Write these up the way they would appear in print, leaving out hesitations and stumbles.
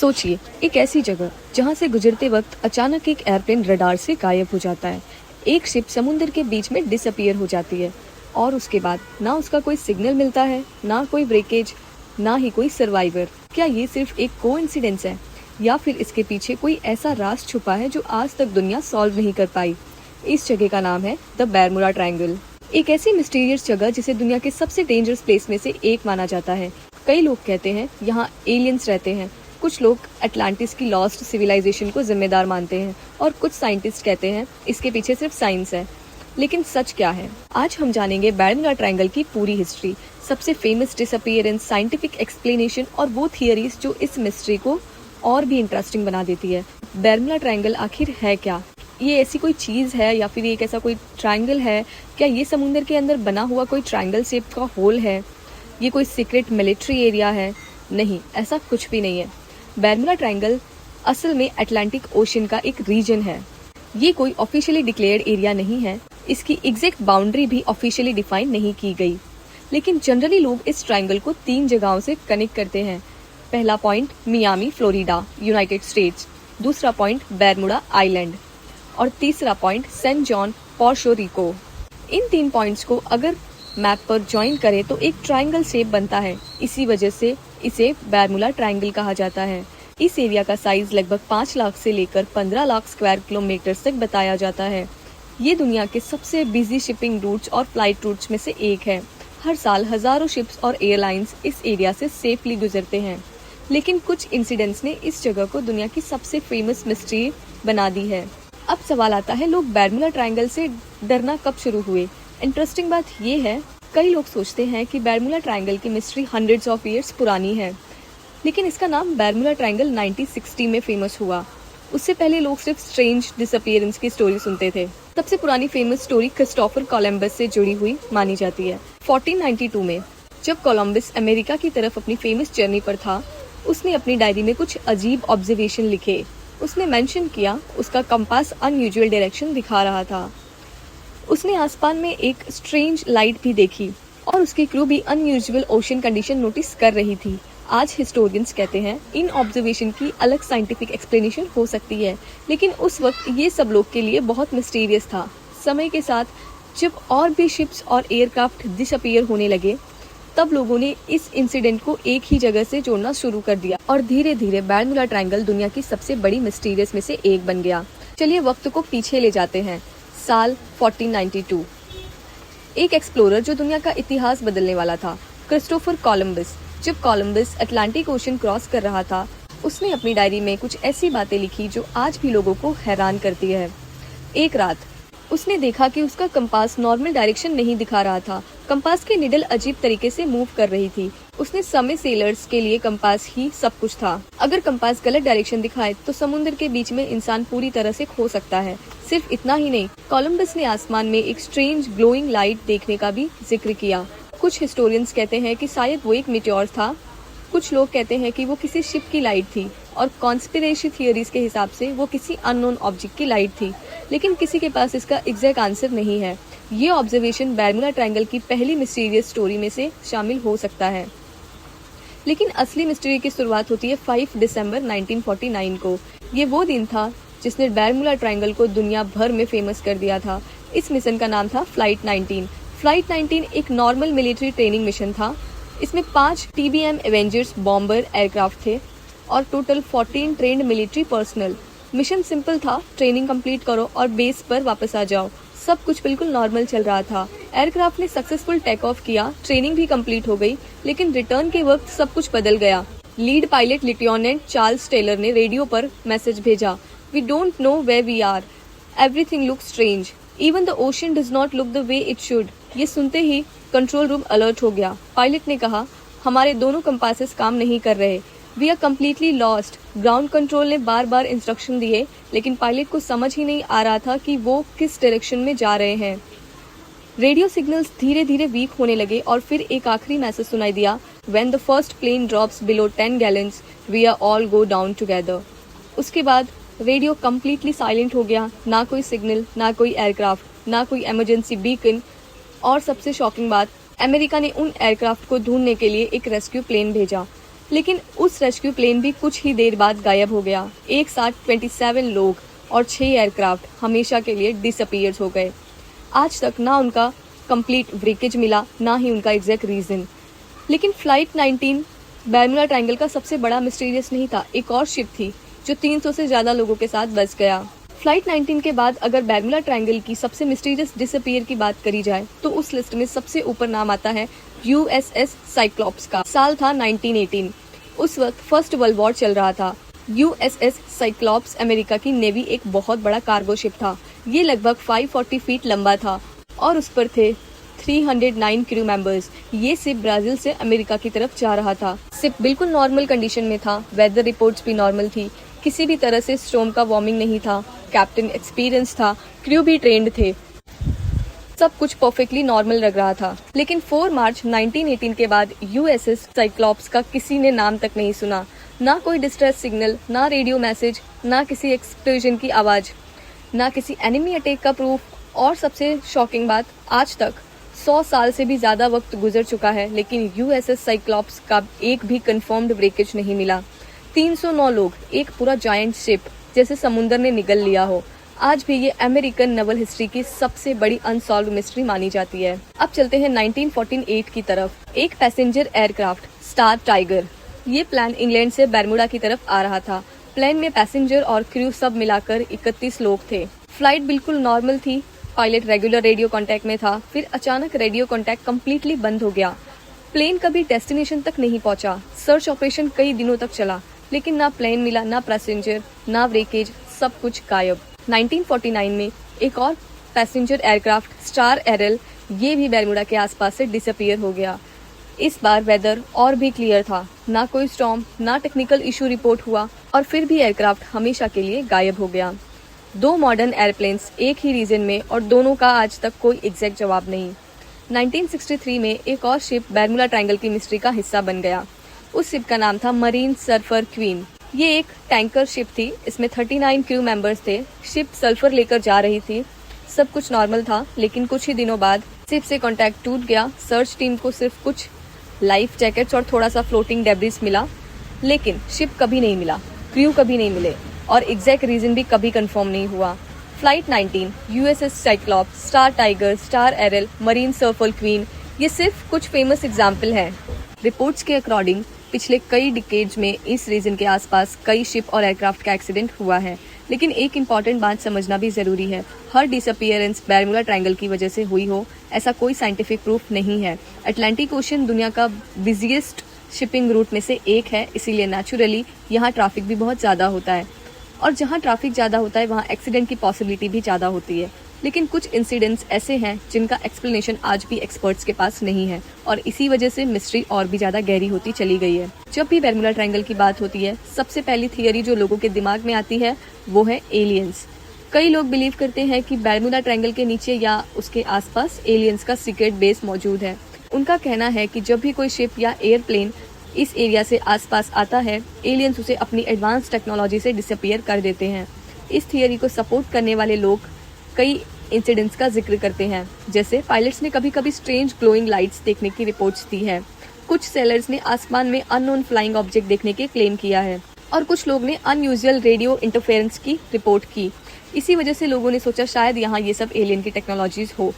सोचिए, एक ऐसी जगह जहां से गुजरते वक्त अचानक एक एयरप्लेन रडार से गायब हो जाता है। एक शिप समुद्र के बीच में डिसअपीयर हो जाती है और उसके बाद ना उसका कोई सिग्नल मिलता है, ना कोई ब्रेकेज, ना ही कोई सर्वाइवर। क्या ये सिर्फ एक कोइंसिडेंस है या फिर इसके पीछे कोई ऐसा राज छुपा है जो आज तक दुनिया सॉल्व नहीं कर पाई? इस जगह का नाम है द बर्मुडा ट्रायंगल। एक ऐसी मिस्टीरियस जगह जिसे दुनिया के सबसे डेंजरस प्लेस में से एक माना जाता है। कई लोग कहते हैं यहाँ एलियंस रहते हैं, कुछ लोग अटलांटिस की लॉस्ट सिविलाइजेशन को जिम्मेदार मानते हैं और कुछ साइंटिस्ट कहते हैं इसके पीछे सिर्फ साइंस है। लेकिन सच क्या है? आज हम जानेंगे बर्मुडा ट्रायंगल की पूरी हिस्ट्री, सबसे फेमस डिसअपीयरेंस, साइंटिफिक एक्सप्लेनेशन और वो थियरीज जो इस मिस्ट्री को और भी इंटरेस्टिंग बना देती है। बर्मुडा ट्रायंगल आखिर है क्या? ये ऐसी कोई चीज है या फिर एक ऐसा कोई ट्रायंगल है? क्या ये समुद्र के अंदर बना हुआ कोई ट्रायंगल शेप का होल है? ये कोई सीक्रेट मिलिट्री एरिया है? नहीं, ऐसा कुछ भी नहीं है। बर्मुडा ट्रायंगल असल में अटलांटिक ओशन का एक रीजन है। ये कोई ऑफिशियली डिक्लेयर्ड एरिया नहीं है, इसकी एग्जैक्ट बाउंड्री भी ऑफिशियली डिफाइन नहीं की गई। लेकिन जनरली लोग इस ट्रायंगल को 3 जगहों से कनेक्ट करते हैं। पहला point Miami, Florida, United States. दूसरा पॉइंट बर्मुडा आइलैंड और तीसरा point saint John, Puerto Rico. इन 3 पॉइंट्स को अगर मैप पर ज्वाइन करें तो एक ट्रायंगल शेप बनता है। इसी वजह से इसे बर्मुडा ट्रायंगल कहा जाता है। इस एरिया का साइज लगभग 5 लाख से लेकर 15 लाख स्क्वायर किलोमीटर तक बताया जाता है। ये दुनिया के सबसे बिजी शिपिंग रूट्स और फ्लाइट रूट्स में से एक है। हर साल हजारों शिप्स और एयरलाइंस इस एरिया से सेफली गुजरते हैं। लेकिन कुछ इंसिडेंट्स ने इस जगह को दुनिया की सबसे फेमस मिस्ट्री बना दी है। अब सवाल आता है, लोग बर्मुडा ट्रायंगल से डरना कब शुरू हुए? इंटरेस्टिंग बात ये है, कई लोग सोचते हैं कि बर्मुडा ट्रायंगल की मिस्ट्री हंड्रेड्स ऑफ ईयर्स पुरानी है, लेकिन इसका नाम बर्मुडा ट्रायंगल 1960 में फेमस हुआ। उससे पहले लोग सिर्फ स्ट्रेंज डिसअपीयरेंस की स्टोरी सुनते थे। सबसे पुरानी फेमस स्टोरी क्रिस्टोफर कोलंबस से जुड़ी हुई मानी जाती है। 1492 में जब कोलंबस अमेरिका की तरफ अपनी फेमस जर्नी पर था, उसने अपनी डायरी में कुछ अजीब ऑब्जर्वेशन लिखे। उसने मेंशन किया उसका कंपास अनयूजुअल डायरेक्शन दिखा रहा था। उसने आसमान में एक स्ट्रेंज लाइट भी देखी और उसकी क्रू भी अनयूजुअल ओशन कंडीशन नोटिस कर रही थी। आज हिस्टोरियंस कहते हैं इन ऑब्जर्वेशन की अलग साइंटिफिक एक्सप्लेनेशन हो सकती है, लेकिन उस वक्त ये सब लोग के लिए बहुत मिस्टीरियस था। समय के साथ जब और भी शिप्स और एयरक्राफ्ट डिसअपीयर होने लगे, तब लोगों ने इस इंसिडेंट को एक ही जगह से जोड़ना शुरू कर दिया और धीरे धीरे बर्मुडा ट्रायंगल दुनिया की सबसे बड़ी मिस्टीरियस में से एक बन गया। चलिए वक्त को पीछे ले जाते हैं, साल 1492। एक एक्सप्लोरर जो दुनिया का इतिहास बदलने वाला था, क्रिस्टोफर कोलंबस। जब कोलंबस अटलांटिक ओशन क्रॉस कर रहा था, उसने अपनी डायरी में कुछ ऐसी बातें लिखी जो आज भी लोगों को हैरान करती है। एक रात उसने देखा कि उसका कंपास नॉर्मल डायरेक्शन नहीं दिखा रहा था। कंपास की निडल अजीब तरीके से मूव कर रही थी। उसने समय सेलर्स के लिए कंपास ही सब कुछ था। अगर कंपास गलत डायरेक्शन दिखाए तो समुद्र के बीच में इंसान पूरी तरह से खो सकता है। सिर्फ इतना ही नहीं, कोलंबस ने आसमान में एक स्ट्रेंज ग्लोइंग लाइट देखने का भी जिक्र किया। कुछ हिस्टोरियंस कहते हैं कि शायद वो एक मीटियोर था, कुछ लोग कहते हैं कि वो किसी शिप की लाइट थी और कॉन्स्पिरेसी थियरीज के हिसाब से वो किसी अननोन ऑब्जेक्ट की लाइट थी, लेकिन किसी के पास इसका एग्जैक्ट आंसर नहीं है। ये ऑब्जर्वेशन बर्मुडा ट्रायंगल की पहली मिस्टीरियस स्टोरी में से शामिल हो सकता है। लेकिन असली मिस्ट्री की शुरुआत होती है 5 दिसंबर 1949 को। ये वो दिन था जिसने बर्मुडा ट्रायंगल को दुनिया भर में फेमस कर दिया था। इस मिशन का नाम था फ्लाइट 19। फ्लाइट 19 एक नॉर्मल मिलिट्री ट्रेनिंग मिशन था। इसमें 5 TBM एवेंजर्स बॉम्बर एयरक्राफ्ट थे और total 14 trend military personnel. Mission simple था, ट्रेनिंग कंप्लीट करो और बेस पर वापस आ जाओ। सब कुछ बिल्कुल नॉर्मल चल रहा था। एयरक्राफ्ट ने सक्सेसफुल टेक ऑफ किया, ट्रेनिंग भी कंप्लीट हो गई, लेकिन रिटर्न के वक्त सब कुछ बदल गया। Lead pilot lieutenant Charles Taylor ने रेडियो पर मैसेज भेजा, "We don't know where we are. Everything looks strange. Even the ocean does not look the way it should." ये सुनते ही कंट्रोल रूम अलर्ट हो गया। पायलट ने कहा, "हमारे दोनों कंपासेस काम नहीं कर रहे। We are completely lost." Ground control ने बार बार इंस्ट्रक्शन दिए, लेकिन पायलट को समझ ही नहीं आ रहा था कि वो किस डायरेक्शन में जा रहे हैं। रेडियो सिग्नल्स धीरे धीरे वीक होने लगे और फिर एक आखिरी मैसेज सुनाई दिया, "When the first plane drops below 10 gallons, we are all go down together." उसके बाद रेडियो कम्प्लीटली साइलेंट हो गया। ना कोई सिग्नल, ना कोई एयरक्राफ्ट, ना कोई इमरजेंसी बीकन। और सबसे शॉकिंग बात, अमेरिका ने उन एयरक्राफ्ट को ढूंढने के लिए एक रेस्क्यू प्लेन भेजा, लेकिन उस रेस्क्यू प्लेन भी कुछ ही देर बाद गायब हो गया। एक साथ 27 लोग और 6 एयरक्राफ्ट हमेशा के लिए डिसअपीयर हो गए। आज तक ना उनका कंप्लीट ब्रेकेज मिला, ना ही उनका एग्जैक्ट रीजन। लेकिन फ्लाइट 19 बर्मुडा ट्रायंगल का सबसे बड़ा मिस्टीरियस नहीं था। एक और शिप थी जो 300 से ज्यादा लोगों के साथ बच गया। फ्लाइट 19 के बाद अगर बर्मुडा ट्रायंगल की सबसे मिस्टीरियस डिसअपीयर की बात करी जाए तो उस लिस्ट में सबसे ऊपर नाम आता है यूएसएस साइक्लॉप्स का। साल था 1918। उस वक्त फर्स्ट वर्ल्ड वॉर चल रहा था। यूएसएस साइक्लॉप्स अमेरिका की नेवी एक बहुत बड़ा कार्गो शिप था। ये लगभग 540 फीट लंबा था और उस पर थे 309 क्रू मेंबर्स। ये शिप ब्राजील से अमेरिका की तरफ जा रहा था। शिप बिल्कुल नॉर्मल कंडीशन में था। वेदर रिपोर्ट्स भी नॉर्मल थी। किसी भी तरह से स्टॉर्म का वार्मिंग नहीं था। कैप्टन एक्सपीरियंस था, क्रू भी ट्रेंड थे। सब कुछ परफेक्टली नॉर्मल लग रहा था। लेकिन 4 मार्च 1918 के बाद यूएसएस साइक्लॉप्स का किसी ने नाम तक नहीं सुना। ना कोई डिस्ट्रेस सिग्नल, ना रेडियो मैसेज, ना किसी एक्सप्लोजन की आवाज, ना किसी एनिमी अटैक का प्रूफ। और सबसे शॉकिंग बात, आज तक 100 साल से भी ज्यादा वक्त गुजर चुका है लेकिन यूएसएस साइक्लॉप्स का एक भी कंफर्म्ड ब्रेकेज नहीं मिला। 309 लोग, एक पूरा जायंट शिप जैसे समुंदर ने निगल लिया हो। आज भी ये अमेरिकन नेवल हिस्ट्री की सबसे बड़ी अनसॉल्व मिस्ट्री मानी जाती है। अब चलते हैं 1948 की तरफ। एक पैसेंजर एयरक्राफ्ट स्टार टाइगर, ये प्लेन इंग्लैंड से बर्मुडा की तरफ आ रहा था। प्लेन में पैसेंजर और क्रू सब मिलाकर 31 लोग थे। फ्लाइट बिल्कुल नॉर्मल थी। पायलट रेगुलर रेडियो कांटेक्ट में था। फिर अचानक रेडियो कांटेक्ट कम्प्लीटली बंद हो गया। प्लेन कभी डेस्टिनेशन तक नहीं पहुंचा। सर्च ऑपरेशन कई दिनों तक चला लेकिन ना प्लेन मिला, ना पैसेंजर, ना ब्रेकेज, सब कुछ गायब। 1949 में एक और पैसेंजर एयरक्राफ्ट स्टार एरल, ये भी बर्मुडा के आसपास से डिसअपीयर हो गया। इस बार वेदर और भी क्लियर था। ना कोई स्टॉर्म, ना टेक्निकल इशू रिपोर्ट हुआ और फिर भी एयरक्राफ्ट हमेशा के लिए गायब हो गया। 2 मॉडर्न एयरप्लेन्स एक ही रीजन में और दोनों का आज तक कोई एग्जैक्ट जवाब नहीं। 1963 में एक और शिप बर्मुडा ट्रायंगल की मिस्ट्री का हिस्सा बन गया। उस शिप का नाम था मरीन सर्फर क्वीन। ये एक टैंकर शिप थी। इसमें 39 क्रू मेंबर्स थे। शिप सल्फर लेकर जा रही थी। सब कुछ नॉर्मल था लेकिन कुछ ही दिनों बाद शिप से कांटेक्ट टूट गया। सर्च टीम को सिर्फ कुछ लाइफ जैकेट्स और थोड़ा सा फ्लोटिंग डेब्रिस मिला लेकिन शिप कभी नहीं मिला, क्रू कभी नहीं मिले और एग्जैक्ट रीजन भी कभी कंफर्म नहीं हुआ। Flight 19, USS Cyclops, star tiger, star Ariel, marine sulphur queen, ये सिर्फ कुछ फेमस एग्जाम्पल हैं। रिपोर्ट्स के अकॉर्डिंग पिछले कई डिकेड्स में इस रीजन के आसपास कई शिप और एयरक्राफ्ट का एक्सीडेंट हुआ है। लेकिन एक इम्पॉर्टेंट बात समझना भी जरूरी है, हर डिसअपीयरेंस बर्मुडा ट्रायंगल की वजह से हुई हो ऐसा कोई साइंटिफिक प्रूफ नहीं है। अटलांटिक ओशन दुनिया का बिजिएस्ट शिपिंग रूट में से एक है, इसीलिए नेचुरली यहाँ ट्रैफिक भी बहुत ज्यादा होता है और जहाँ ट्रैफिक ज्यादा होता है वहाँ एक्सीडेंट की पॉसिबिलिटी भी ज्यादा होती है। लेकिन कुछ इंसिडेंट्स ऐसे हैं जिनका एक्सप्लेनेशन आज भी एक्सपर्ट्स के पास नहीं है और इसी वजह से मिस्ट्री और भी ज्यादा गहरी होती चली गई है। जब भी बर्मुडा ट्रायंगल की बात होती है सबसे पहली थियरी जो लोगों के दिमाग में आती है वो है एलियंस। कई लोग बिलीव करते हैं कि बर्मुडा ट्रायंगल के नीचे या उसके आसपास एलियंस का सीक्रेट बेस मौजूद है। उनका कहना है कि जब भी कोई शिप या एयरप्लेन इस एरिया से आसपास आता है एलियंस उसे अपनी एडवांस टेक्नोलॉजी से डिसअपीयर कर देते हैं। इस थियरी को सपोर्ट करने वाले लोग कई इंसिडेंट्स का जिक्र करते हैं, जैसे पायलट्स ने कभी कभी स्ट्रेंज ग्लोइंग लाइट्स देखने की रिपोर्ट्स दी है। कुछ सेलर्स ने आसमान में अननोन फ्लाइंग ऑब्जेक्ट देखने के क्लेम किया है और कुछ लोग ने अनयूजुअल रेडियो इंटरफेरेंस की रिपोर्ट की। इसी वजह से लोगों ने सोचा शायद यहाँ ये सब एलियन की टेक्नोलॉजीज हो।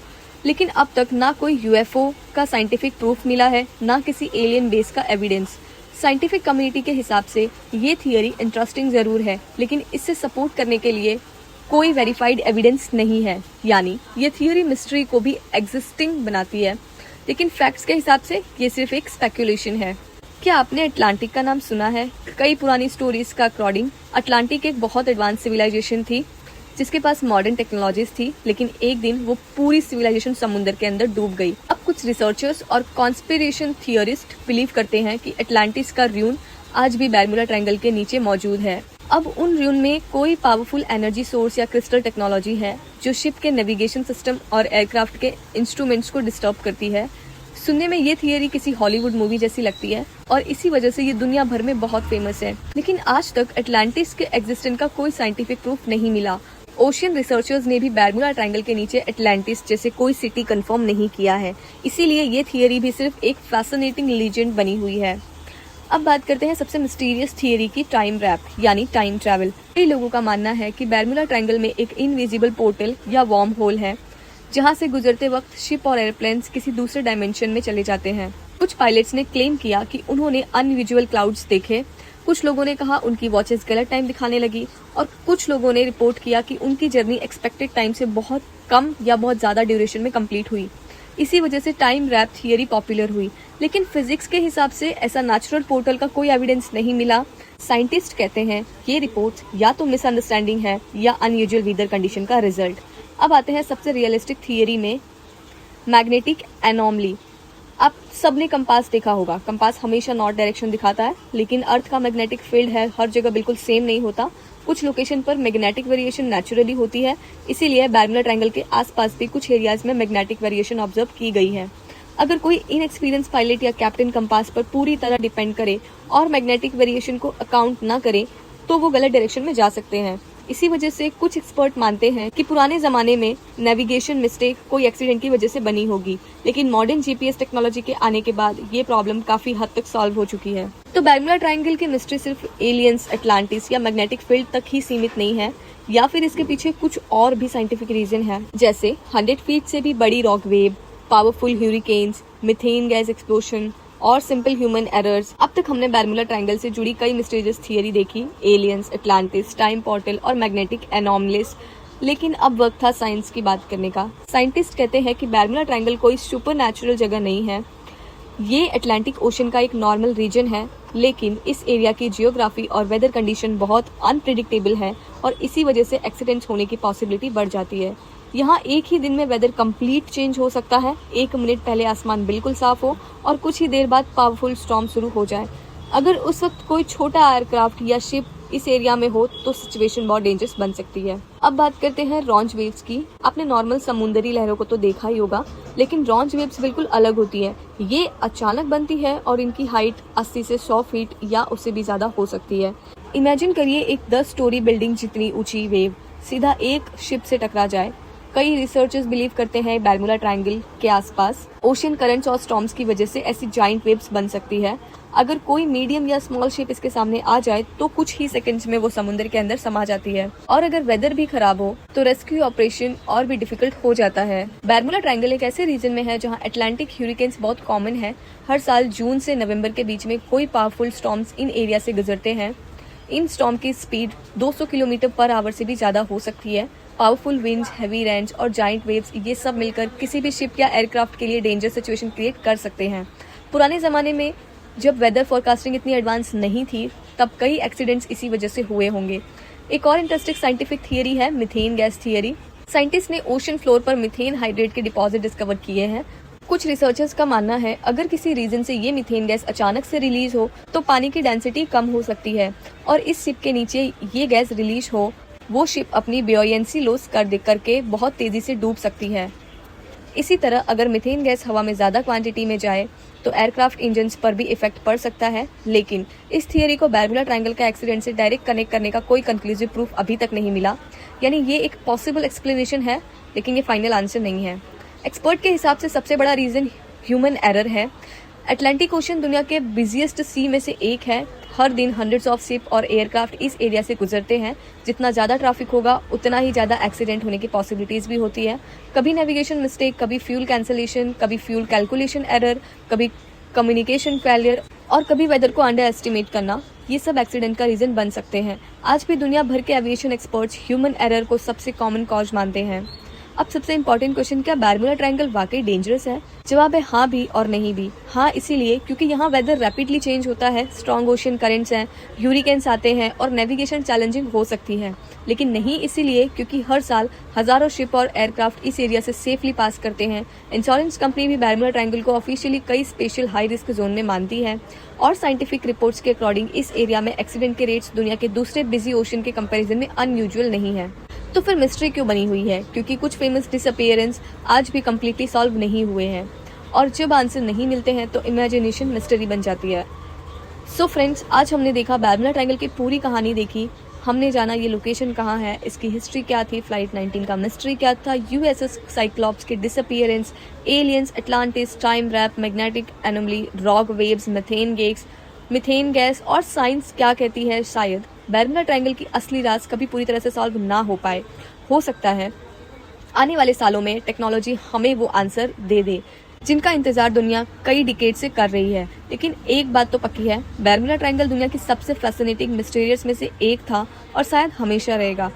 लेकिन अब तक ना कोई यूएफओ का साइंटिफिक प्रूफ मिला है, ना किसी एलियन बेस का एविडेंस। साइंटिफिक कम्युनिटी के हिसाब से ये थियरी इंटरेस्टिंग जरूर है लेकिन इससे सपोर्ट करने के लिए कोई वेरीफाइड एविडेंस नहीं है। यानी ये थियरी मिस्ट्री को भी एग्जिस्टिंग बनाती है लेकिन फैक्ट्स के हिसाब से ये सिर्फ एक स्पेकुलेशन है। क्या आपने अटलांटिक का नाम सुना है? कई पुरानी स्टोरीज का अकॉर्डिंग अटलांटिक एक बहुत एडवांस सिविलाइजेशन थी जिसके पास मॉडर्न टेक्नोलॉजीज थी लेकिन एक दिन वो पूरी सिविलाइजेशन समुद्र के अंदर डूब गई। अब कुछ रिसर्चर्स और कॉन्स्पिरेशन थियरिस्ट बिलीव करते हैं कि अटलांटिस का र्यून आज भी बर्मुडा ट्रायंगल के नीचे मौजूद है। अब उन र्यून में कोई पावरफुल एनर्जी सोर्स या क्रिस्टल टेक्नोलॉजी है जो शिप के नेविगेशन सिस्टम और एयरक्राफ्ट के इंस्ट्रूमेंट्स को डिस्टर्ब करती है। सुनने में ये थियरी किसी हॉलीवुड मूवी जैसी लगती है और इसी वजह से ये दुनिया भर में बहुत फेमस है। लेकिन आज तक अटलांटिस के एग्जिस्टेंस का कोई साइंटिफिक प्रूफ नहीं मिला। ओशियन रिसर्चर्स ने भी बर्मुडा ट्रायंगल के नीचे अटलांटिस जैसे कोई सिटी कंफर्म नहीं किया है, इसीलिए ये थियरी भी सिर्फ एक फैसिनेटिंग लीजेंड बनी हुई है। अब बात करते हैं सबसे मिस्टीरियस थियरी की, टाइम रैप यानी टाइम ट्रैवल। कई लोगों का मानना है कि बर्मुडा ट्रायंगल में एक इनविजिबल पोर्टल या वार्म होल है, जहां से गुजरते वक्त शिप और एयरप्लेन्स किसी दूसरे डायमेंशन में चले जाते हैं। कुछ पायलट्स ने क्लेम किया कि उन्होंने अनविजुअल क्लाउड्स देखे, कुछ लोगों ने कहा उनकी वॉचेस गलत टाइम दिखाने लगी, और कुछ लोगों ने रिपोर्ट किया कि उनकी जर्नी एक्सपेक्टेड टाइम से बहुत कम या बहुत ज्यादा ड्यूरेशन में कंप्लीट हुई। इसी वजह से टाइम रैप थियरी पॉपुलर हुई, लेकिन फिजिक्स के हिसाब से ऐसा नेचुरल पोर्टल का कोई एविडेंस नहीं मिला। साइंटिस्ट कहते हैं ये रिपोर्ट या तो मिसअंडरस्टैंडिंग है या अनयूजुअल वेदर कंडीशन का रिजल्ट। अब आते हैं सबसे रियलिस्टिक थियरी में, मैग्नेटिक एनॉमली। आप सबने कंपास देखा होगा, कंपास हमेशा नॉर्थ डायरेक्शन दिखाता है, लेकिन अर्थ का मैग्नेटिक फील्ड है हर जगह बिल्कुल सेम नहीं होता। कुछ लोकेशन पर मैग्नेटिक वेरिएशन नेचुरली होती है, इसीलिए बर्मुडा ट्रायंगल के आसपास भी कुछ एरियाज में मैग्नेटिक वेरिएशन ऑब्जर्व की गई है। अगर कोई इनएक्सपीरियंस पायलट या कैप्टन कंपास पर पूरी तरह डिपेंड करे और मैग्नेटिक वेरिएशन को अकाउंट ना करे तो वो गलत डायरेक्शन में जा सकते हैं। इसी वजह से कुछ एक्सपर्ट मानते हैं कि पुराने जमाने में नेविगेशन मिस्टेक कोई एक्सीडेंट की वजह से बनी होगी, लेकिन मॉडर्न जीपीएस टेक्नोलॉजी के आने के बाद ये प्रॉब्लम काफी हद तक सॉल्व हो चुकी है। तो बर्मुडा ट्रायंगल की मिस्ट्री सिर्फ एलियंस, अटलांटिस या मैग्नेटिक फील्ड तक ही सीमित नहीं है, या फिर इसके पीछे कुछ और भी साइंटिफिक रीजन है, जैसे 100 फीट से भी बड़ी rock wave, powerful hurricanes, methane gas explosion और सिंपल ह्यूमन एरर्स। अब तक हमने बर्मुडा ट्रायंगल से जुड़ी कई मिस्टीरियस थियरी देखी, एलियंस, अटलांटिस, टाइम पोर्टल और मैग्नेटिक एनॉमलीज, लेकिन अब वक्त था साइंस की बात करने का। साइंटिस्ट कहते हैं कि बर्मुडा ट्रायंगल कोई सुपरनैचुरल जगह नहीं है, ये अटलांटिक ओशन का एक नॉर्मल रीजन है, लेकिन इस एरिया की जियोग्राफी और वेदर कंडीशन बहुत अनप्रिडिक्टेबल है और इसी वजह से एक्सीडेंट्स होने की पॉसिबिलिटी बढ़ जाती है। यहाँ एक ही दिन में वेदर कंप्लीट चेंज हो सकता है, 1 मिनट पहले आसमान बिल्कुल साफ हो और कुछ ही देर बाद पावरफुल स्टॉर्म शुरू हो जाए। अगर उस वक्त कोई छोटा एयरक्राफ्ट या शिप इस एरिया में हो तो सिचुएशन बहुत डेंजरस बन सकती है। अब बात करते हैं रॉन्च वेव्स की। आपने नॉर्मल समुद्री लहरों को तो देखा ही होगा, लेकिन रॉन्च वेव्स बिल्कुल अलग होती है। ये अचानक बनती है और इनकी हाइट 80 से 100 फीट या उससे भी ज्यादा हो सकती है। इमेजिन करिए एक 10 स्टोरी बिल्डिंग जितनी ऊंची वेव सीधा एक शिप से टकरा जाए। कई रिसर्चर्स बिलीव करते हैं बर्मुडा ट्रायंगल के आसपास ओशन करंट्स और स्टॉर्म्स की वजह से ऐसी जाइंट वेव्स बन सकती है। अगर कोई मीडियम या स्मॉल शिप इसके सामने आ जाए तो कुछ ही सेकंड्स में वो समुद्र के अंदर समा जाती है, और अगर वेदर भी खराब हो तो रेस्क्यू ऑपरेशन और भी डिफिकल्ट हो जाता है। बर्मुडा ट्रायंगल एक ऐसे रीजन में है जहाँ अटलांटिक ह्यूरिकेन्स बहुत कॉमन है। हर साल जून से नवंबर के बीच में कोई पावरफुल स्टॉर्म्स इन एरिया से गुजरते हैं। इन स्टॉर्म की स्पीड 200 किलोमीटर पर आवर से भी ज्यादा हो सकती है। पावरफुल विंड्स, हैवी रेंज और जाइंट वेव्स, ये सब मिलकर किसी भी शिप या एयरक्राफ्ट के लिए डेंजर सिचुएशन क्रिएट कर सकते हैं। पुराने जमाने में जब वेदर फोरकास्टिंग इतनी एडवांस नहीं थी, तब कई एक्सीडेंट्स इसी वजह से हुए होंगे। एक और इंटरेस्टिंग साइंटिफिक थियरी है मीथेन गैस थियरी। साइंटिस्ट ने ओशन फ्लोर पर मीथेन हाइड्रेट के डिपॉजिट डिस्कवर किए हैं। कुछ रिसर्चर्स का मानना है अगर किसी रीजन से ये मीथेन गैस अचानक से रिलीज हो तो पानी की डेंसिटी कम हो सकती है और इस शिप के नीचे ये गैस रिलीज हो वो शिप अपनी ब्योयेंसी लॉस करके बहुत तेजी से डूब सकती है। इसी तरह अगर मीथेन गैस हवा में ज्यादा क्वांटिटी में जाए तो एयरक्राफ्ट इंजन्स पर भी इफेक्ट पड़ सकता है, लेकिन इस थियरी को बर्मुडा ट्रायंगल का एक्सीडेंट से डायरेक्ट कनेक्ट करने का कोई कंक्लूसिव प्रूफ अभी तक नहीं मिला। यानी ये एक पॉसिबल एक्सप्लेनेशन है, लेकिन ये फाइनल आंसर नहीं है। एक्सपर्ट के हिसाब से सबसे बड़ा रीजन ह्यूमन एरर है। अटलांटिक ओशन दुनिया के बिजिएस्ट सी में से एक है। हर दिन हंड्रेड्स ऑफ शिप और एयरक्राफ्ट इस एरिया से गुजरते हैं। जितना ज़्यादा ट्रैफिक होगा उतना ही ज़्यादा एक्सीडेंट होने की पॉसिबिलिटीज़ भी होती है। कभी नेविगेशन मिस्टेक, कभी फ्यूल कैंसलेशन, कभी फ्यूल कैलकुलेशन एरर, कभी कम्युनिकेशन फेलियर और कभी वेदर को अंडर एस्टिमेट करना, ये सब एक्सीडेंट का रीजन बन सकते हैं। आज भी दुनिया भर के एविएशन एक्सपर्ट्स ह्यूमन एरर को सबसे कॉमन कॉज मानते हैं। अब सबसे इम्पोर्टेंट क्वेश्चन, क्या बर्मुडा ट्रायंगल वाकई डेंजरस है? जवाब है हाँ भी और नहीं भी। हाँ इसीलिए क्योंकि यहाँ वेदर रैपिडली चेंज होता है, स्ट्रॉन्ग ओशन करंट्स हैं, ह्यूरिकेन्स आते हैं और नेविगेशन चैलेंजिंग हो सकती है। लेकिन नहीं इसीलिए क्योंकि हर साल हजारों शिप और एयरक्राफ्ट इस एरिया से सेफली पास करते हैं। इंश्योरेंस कंपनी भी बर्मुडा ट्रायंगल को ऑफिशियली कई स्पेशल हाई रिस्क जोन में मानती है और साइंटिफिक रिपोर्ट्स के अकॉर्डिंग इस एरिया में एक्सीडेंट के रेट्स दुनिया के दूसरे बिजी ओशन के कंपेरिजन में अनयूजुअल नहीं है। तो फिर मिस्ट्री क्यों बनी हुई है? क्योंकि कुछ फेमस डिसअपीयरेंस आज भी कम्प्लीटली सॉल्व नहीं हुए हैं और जब आंसर नहीं मिलते हैं तो इमेजिनेशन मिस्ट्री बन जाती है। सो फ्रेंड्स, आज हमने देखा बर्मुडा ट्रायंगल की पूरी कहानी देखी। हमने जाना ये लोकेशन कहाँ है, इसकी हिस्ट्री क्या थी, फ्लाइट 19 का मिस्ट्री क्या था, यूएसएस साइक्लॉप्स के disappearance, aliens, Atlantis, time warp, magnetic anomaly, rogue waves, methane gas methane gas और साइंस क्या कहती है, शायद बैरमुडा ट्रायंगल की असली राज कभी पूरी तरह से सॉल्व ना हो पाए। हो सकता है आने वाले सालों में टेक्नोलॉजी हमें वो आंसर दे दे जिनका इंतजार दुनिया कई डिकेड से कर रही है। लेकिन एक बात तो पक्की है, बैरमुडा ट्रायंगल दुनिया की सबसे फैसिनेटिंग मिस्टीरियस में से एक था और शायद हमेशा रहेगा।